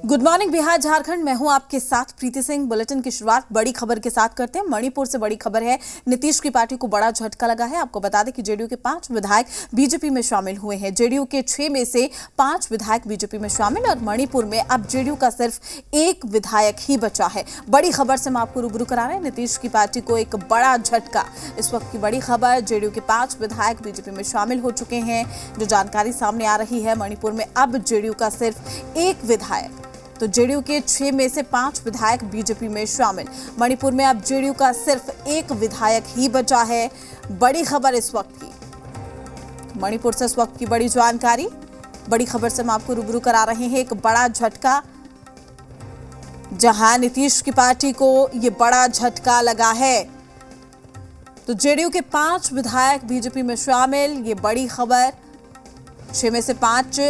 Good morning Bihar Jharkhand. मैं हूं आपके साथ प्रीति सिंह। बुलेटिन की शुरुआत बड़ी खबर के साथ करते हैं। मणिपुर से बड़ी खबर है। नीतीश की पार्टी को बड़ा झटका लगा है। आपको बता दें कि जेडीयू के 5 विधायक बीजेपी में शामिल हुए हैं। जेडीयू के 6 में से 5 विधायक बीजेपी में शामिल और मणिपुर में अब जेडीयू का सिर्फ एक विधायक ही बचा है। बड़ी खबर से हम आपको रूबरू करा रहे हैं। नीतीश की पार्टी को एक बड़ा झटका। इस वक्त की बड़ी खबर, जेडीयू के 5 विधायक बीजेपी में शामिल हो चुके हैं। जो जानकारी सामने आ रही है, मणिपुर में अब जेडीयू का सिर्फ एक विधायक, तो जेडीयू के 6 में से 5 विधायक बीजेपी में शामिल। मणिपुर में अब जेडीयू का सिर्फ एक विधायक ही बचा है। बड़ी खबर इस वक्त की, मणिपुर से इस वक्त की बड़ी जानकारी। बड़ी खबर से हम आपको रूबरू करा रहे हैं। एक बड़ा झटका, जहां नीतीश की पार्टी को यह बड़ा झटका लगा है। तो जेडीयू के 5 विधायक बीजेपी में शामिल, ये बड़ी खबर। 6 में से 5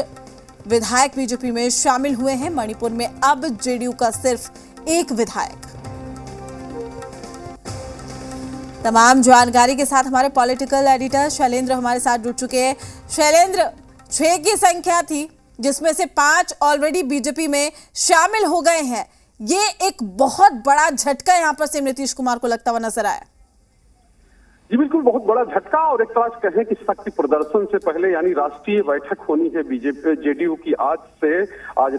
विधायक बीजेपी में शामिल हुए हैं। मणिपुर में अब जेडीयू का सिर्फ एक विधायक। तमाम जानकारी के साथ हमारे पॉलिटिकल एडिटर शैलेंद्र हमारे साथ जुड़ चुके हैं। शैलेंद्र, 6 की संख्या थी जिसमें से 5 ऑलरेडी बीजेपी में शामिल हो गए हैं। ये एक बहुत बड़ा झटका यहां पर सीएम नीतीश कुमार को लगता हुआ नजर आया। जी बिल्कुल, बहुत बड़ा झटका। और एक तरह से कहें कि शक्ति प्रदर्शन से पहले, यानी राष्ट्रीय बैठक होनी है बीजेपी जेडीयू की आज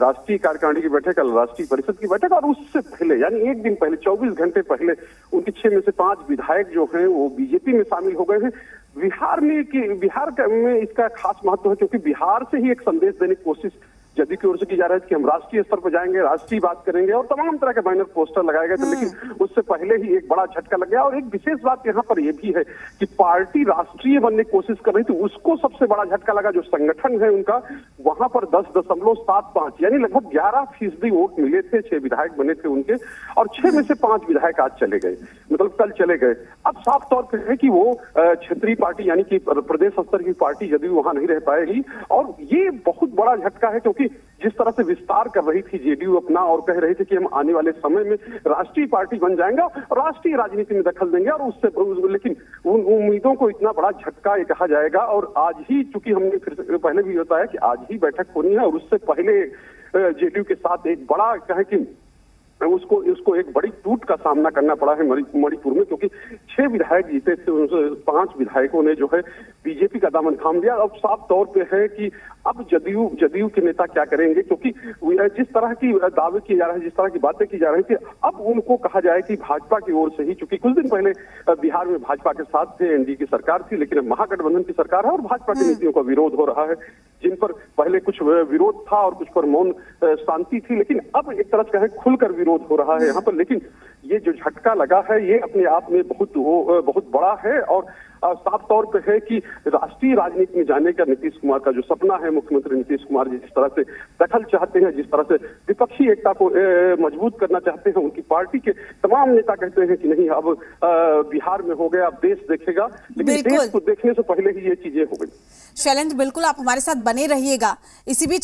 राष्ट्रीय कार्यकारिणी की बैठक, कल राष्ट्रीय परिषद की बैठक, और उससे पहले यानी एक दिन पहले 24 घंटे पहले उनके 6 में से 5 विधायक जो हैं वो बीजेपी में शामिल हो गए हैं। बिहार में इसका खास महत्व है क्योंकि बिहार से ही एक संदेश देने की कोशिश जदयू की ओर से की जा रही है कि हम राष्ट्रीय स्तर पर जाएंगे, राष्ट्रीय बात करेंगे, और तमाम तरह के बैनर पोस्टर लगाए गए थे। लेकिन उससे पहले ही एक बड़ा झटका लग गया। और एक विशेष बात यहाँ पर यह भी है कि पार्टी राष्ट्रीय बनने की कोशिश कर रही थी, उसको सबसे बड़ा झटका लगा। जो संगठन है उनका, वहां पर 10.75 यानी लगभग 11% वोट मिले थे। 6 विधायक बने थे उनके, और 6 में से 5 विधायक आज चले गए, मतलब कल चले गए। अब साफ तौर पर है कि वो क्षेत्रीय पार्टी यानी कि प्रदेश स्तर की पार्टी जदयू वहां नहीं रह पाएगी। और ये बहुत बड़ा झटका है क्योंकि जिस तरह से विस्तार कर रही थी जेडीयू अपना, और कह रही थी कि हम आने वाले समय में राष्ट्रीय पार्टी बन जाएंगे और राष्ट्रीय राजनीति में दखल देंगे, और उससे लेकिन उन उम्मीदों को इतना बड़ा झटका ये कहा जाएगा। और आज ही, चूंकि हमने फिर पहले भी बताया कि आज ही बैठक होनी है, और उससे पहले जेडीयू के साथ एक बड़ा कहे कि उसको एक बड़ी टूट का सामना करना पड़ा है मणिपुर में, क्योंकि 6 विधायक जीते थे, उनसे 5 विधायकों ने जो है बीजेपी का दामन थाम लिया। अब साफ तौर पे है कि अब जदयू के नेता क्या करेंगे, क्योंकि जिस तरह की दावे किए जा रहे हैं, जिस तरह की बातें की जा रही थी, अब उनको कहा जाए कि भाजपा की ओर से ही, चूंकि कुछ दिन पहले बिहार में भाजपा के साथ थे, एनडीए की सरकार थी, लेकिन अब महागठबंधन की सरकार है और भाजपा की नीतियों का विरोध हो रहा है, जिन पर पहले कुछ विरोध था और कुछ पर मौन शांति थी, लेकिन अब एक तरह से खुलकर विरोध हो रहा है यहाँ पर। लेकिन ये जो झटका लगा है, ये अपने आप में बहुत बड़ा है। और साफ तौर पे है कि राष्ट्रीय राजनीति में जाने का नीतीश कुमार का जो सपना है, मुख्यमंत्री नीतीश कुमार जी जिस तरह से दखल चाहते हैं, जिस तरह से विपक्षी एकता को मजबूत करना चाहते हैं, उनकी पार्टी के तमाम नेता कहते हैं कि नहीं, अब बिहार में हो गया, अब देश देखेगा। लेकिन देश को देखने से पहले ही ये चीजें हो गई। शैलेंद्र, बिल्कुल आप हमारे साथ बने रहिएगा। इसी बीच